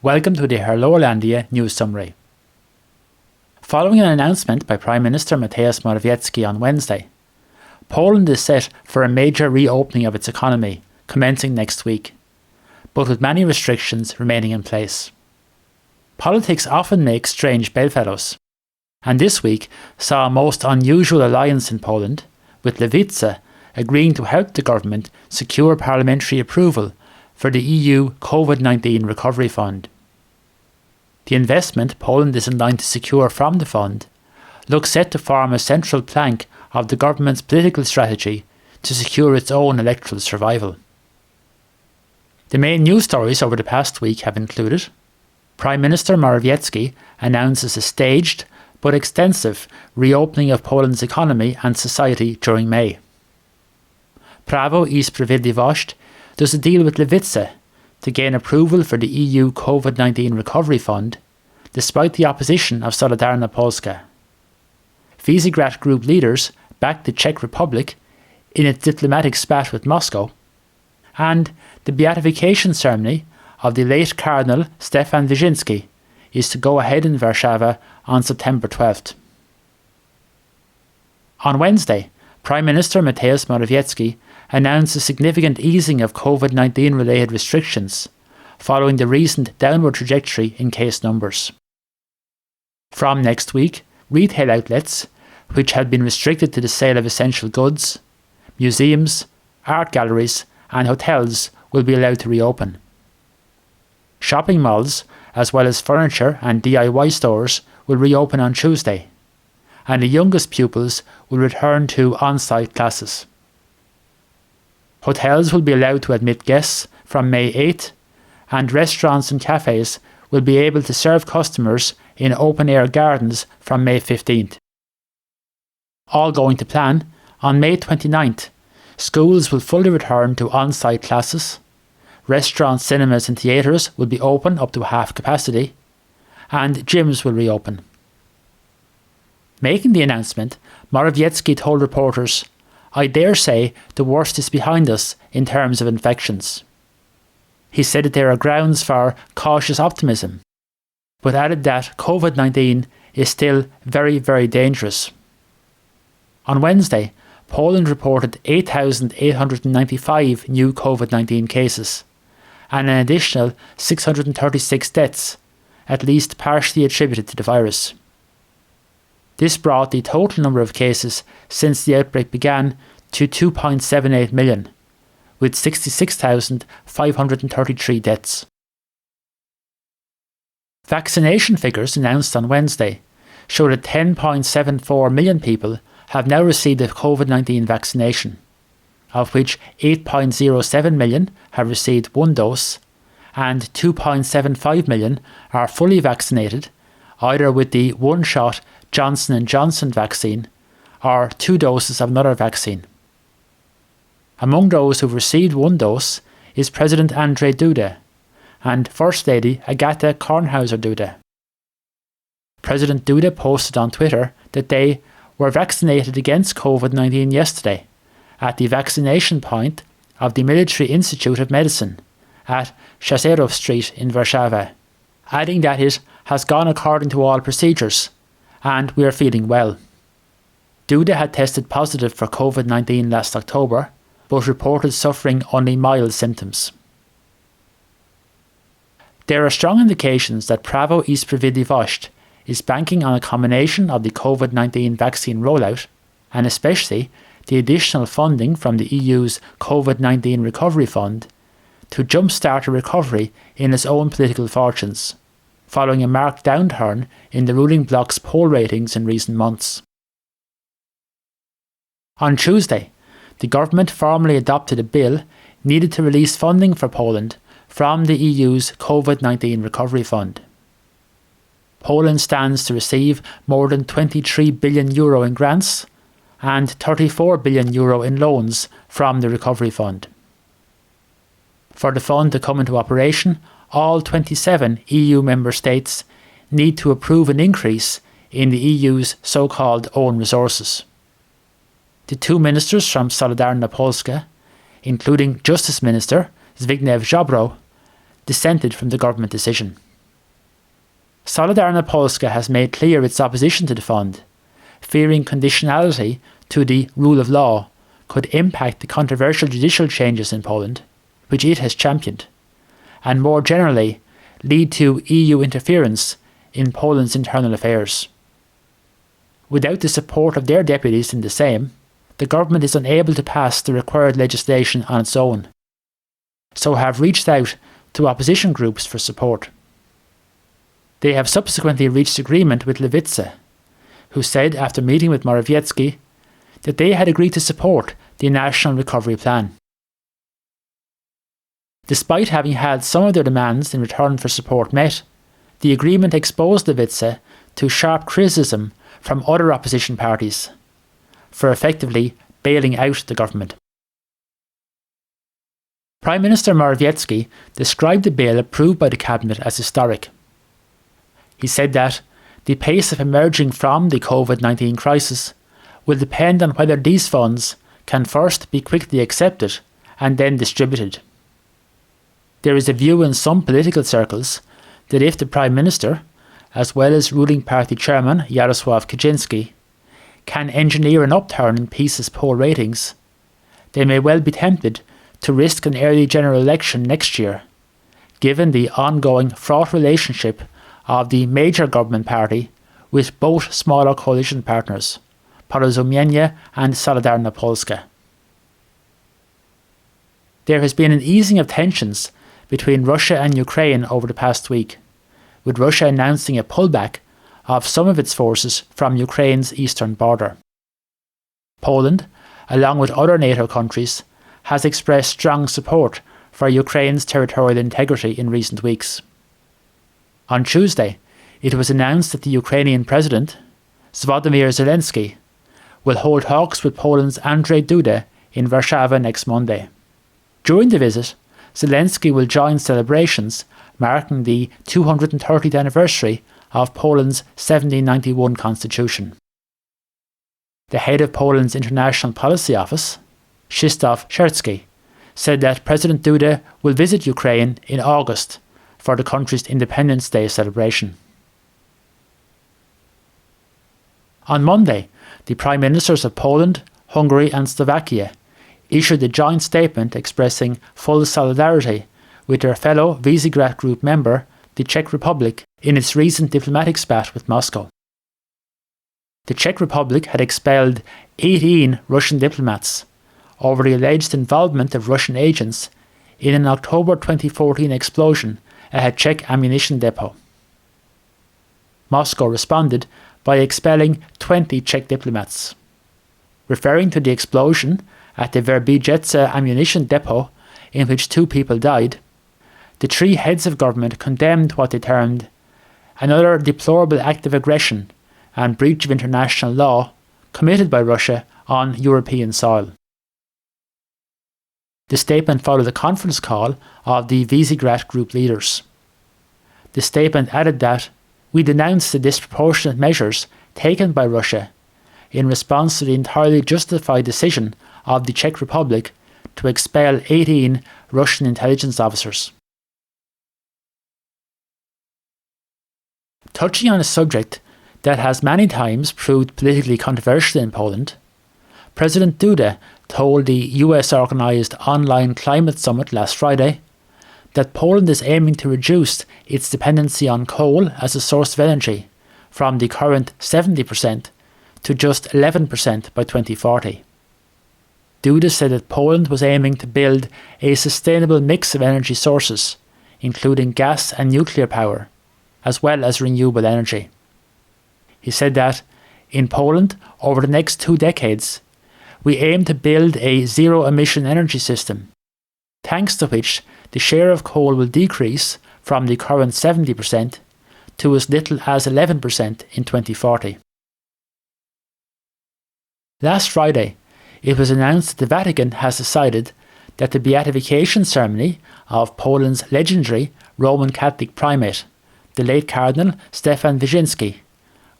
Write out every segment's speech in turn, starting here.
Welcome to the Irlandia news summary. Following an announcement by Prime Minister Morawiecki on Wednesday, Poland is set for a major reopening of its economy, commencing next week, but with many restrictions remaining in place. Politics often makes strange bedfellows, and this week saw a most unusual alliance in Poland, with Lewica agreeing to help the government secure parliamentary approval for the EU COVID-19 Recovery Fund. The investment Poland is in line to secure from the fund looks set to form a central plank of the government's political strategy to secure its own electoral survival. The main news stories over the past week have included Prime Minister Morawiecki announces a staged but extensive reopening of Poland's economy and society during May. Prawo i Sprawiedliwość does a deal with Lewica to gain approval for the EU COVID-19 Recovery Fund, despite the opposition of Solidarna Polska. Visegrad Group leaders backed the Czech Republic in its diplomatic spat with Moscow, and the beatification ceremony of the late Cardinal Stefan Wyszyński is to go ahead in Warszawa on September 12th. On Wednesday, Prime Minister Morawiecki announced a significant easing of COVID-19 related restrictions, following the recent downward trajectory in case numbers. From next week, retail outlets, which had been restricted to the sale of essential goods, museums, art galleries and hotels will be allowed to reopen. Shopping malls, as well as furniture and DIY stores, will reopen on Tuesday, and the youngest pupils will return to on-site classes. Hotels will be allowed to admit guests from May 8th, and restaurants and cafes will be able to serve customers in open-air gardens from May 15th. All going to plan, on May 29th, schools will fully return to on-site classes, restaurants, cinemas and theatres will be open up to half capacity, and gyms will reopen. Making the announcement, Morawiecki told reporters, "I dare say the worst is behind us in terms of infections." He said that there are grounds for cautious optimism, but added that COVID-19 is still very, very dangerous. On Wednesday, Poland reported 8,895 new COVID-19 cases, and an additional 636 deaths, at least partially attributed to the virus. This brought the total number of cases since the outbreak began to 2.78 million, with 66,533 deaths. Vaccination figures announced on Wednesday show that 10.74 million people have now received a COVID-19 vaccination, of which 8.07 million have received one dose, and 2.75 million are fully vaccinated, either with the one-shot Johnson & Johnson vaccine or 2 doses of another vaccine. Among those who've received one dose is President Andrzej Duda and First Lady Agata Kornhauser-Duda. President Duda posted on Twitter that they were vaccinated against COVID-19 yesterday at the vaccination point of the Military Institute of Medicine at Chaserów Street in Warszawa, adding that it has gone according to all procedures and we are feeling well. Duda had tested positive for COVID-19 last October, but reported suffering only mild symptoms. There are strong indications that Prawo i Sprawiedliwość is banking on a combination of the COVID-19 vaccine rollout and especially the additional funding from the EU's COVID-19 Recovery Fund to jumpstart a recovery in its own political fortunes, following a marked downturn in the ruling bloc's poll ratings in recent months. On Tuesday, the government formally adopted a bill needed to release funding for Poland from the EU's COVID-19 Recovery Fund. Poland stands to receive more than €23 billion in grants and €34 billion in loans from the Recovery Fund. For the fund to come into operation, all 27 EU member states need to approve an increase in the EU's so-called own resources. The two ministers from Solidarna Polska, including Justice Minister Zbigniew Ziobro, dissented from the government decision. Solidarna Polska has made clear its opposition to the fund, fearing conditionality to the rule of law could impact the controversial judicial changes in Poland, which it has championed, and more generally lead to EU interference in Poland's internal affairs. Without the support of their deputies in the Sejm, the government is unable to pass the required legislation on its own, so have reached out to opposition groups for support. They have subsequently reached agreement with Lewica, who said after meeting with Morawiecki that they had agreed to support the National Recovery Plan. Despite having had some of their demands in return for support met, the agreement exposed Lewica to sharp criticism from other opposition parties for effectively bailing out the government. Prime Minister Morawiecki described the bill approved by the cabinet as historic. He said that the pace of emerging from the COVID-19 crisis will depend on whether these funds can first be quickly accepted and then distributed. There is a view in some political circles that if the Prime Minister, as well as ruling party chairman Jarosław Kaczyński, can engineer an upturn in PiS's poll ratings, they may well be tempted to risk an early general election next year, given the ongoing fraught relationship of the major government party with both smaller coalition partners, Porozumienie and Solidarna Polska. There has been an easing of tensions between Russia and Ukraine over the past week, with Russia announcing a pullback of some of its forces from Ukraine's eastern border. Poland, along with other NATO countries, has expressed strong support for Ukraine's territorial integrity in recent weeks. On Tuesday, it was announced that the Ukrainian President, Volodymyr Zelensky, will hold talks with Poland's Andrzej Duda in Warszawa next Monday. During the visit, Zelensky will join celebrations marking the 230th anniversary of Poland's 1791 constitution. The head of Poland's International Policy Office, Krzysztof Szczerski, said that President Duda will visit Ukraine in August for the country's Independence Day celebration. On Monday, the Prime Ministers of Poland, Hungary and Slovakia issued a joint statement expressing full solidarity with their fellow Visegrad Group member, the Czech Republic, in its recent diplomatic spat with Moscow. The Czech Republic had expelled 18 Russian diplomats over the alleged involvement of Russian agents in an October 2014 explosion at a Czech ammunition depot. Moscow responded by expelling 20 Czech diplomats. Referring to the explosion at the Verbijece ammunition depot, in which 2 people died, the 3 heads of government condemned what they termed another deplorable act of aggression and breach of international law committed by Russia on European soil. The statement followed a conference call of the Visegrad Group leaders. The statement added that we denounce the disproportionate measures taken by Russia in response to the entirely justified decision of the Czech Republic to expel 18 Russian intelligence officers. Touching on a subject that has many times proved politically controversial in Poland, President Duda told the US-organised online climate summit last Friday that Poland is aiming to reduce its dependency on coal as a source of energy from the current 70% to just 11% by 2040. Duda said that Poland was aiming to build a sustainable mix of energy sources, including gas and nuclear power, as well as renewable energy. He said that, in Poland, over the next 2 decades, we aim to build a zero-emission energy system, thanks to which the share of coal will decrease from the current 70% to as little as 11% in 2040. Last Friday, it was announced that the Vatican has decided that the beatification ceremony of Poland's legendary Roman Catholic primate, the late Cardinal Stefan Wyszyński,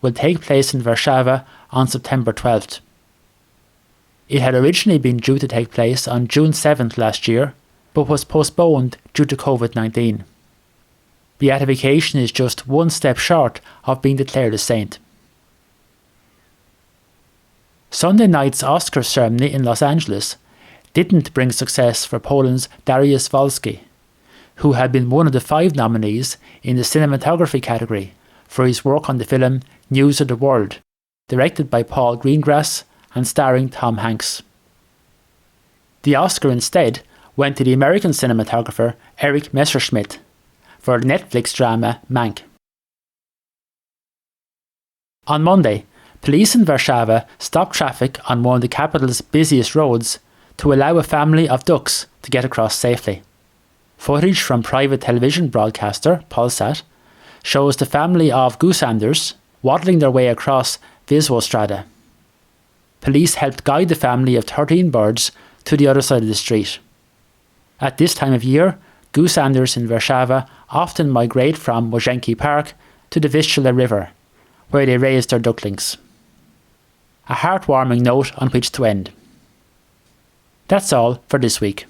will take place in Warszawa on September 12th. It had originally been due to take place on June 7th last year, but was postponed due to COVID-19. beatification is just one step short of being declared a saint. Sunday night's Oscar ceremony in Los Angeles didn't bring success for Poland's Dariusz Wolski, who had been one of the 5 nominees in the cinematography category for his work on the film News of the World, directed by Paul Greengrass and starring Tom Hanks. The Oscar instead went to the American cinematographer Eric Messerschmidt for the Netflix drama Mank. On Monday, police in Warszawa stopped traffic on one of the capital's busiest roads to allow a family of ducks to get across safely. Footage from private television broadcaster Polsat shows the family of gooseanders waddling their way across Visegrad. Police helped guide the family of 13 birds to the other side of the street. At this time of year, gooseanders in Warszawa often migrate from Łazienki Park to the Vistula River, where they raise their ducklings. A heartwarming note on which to end. That's all for this week.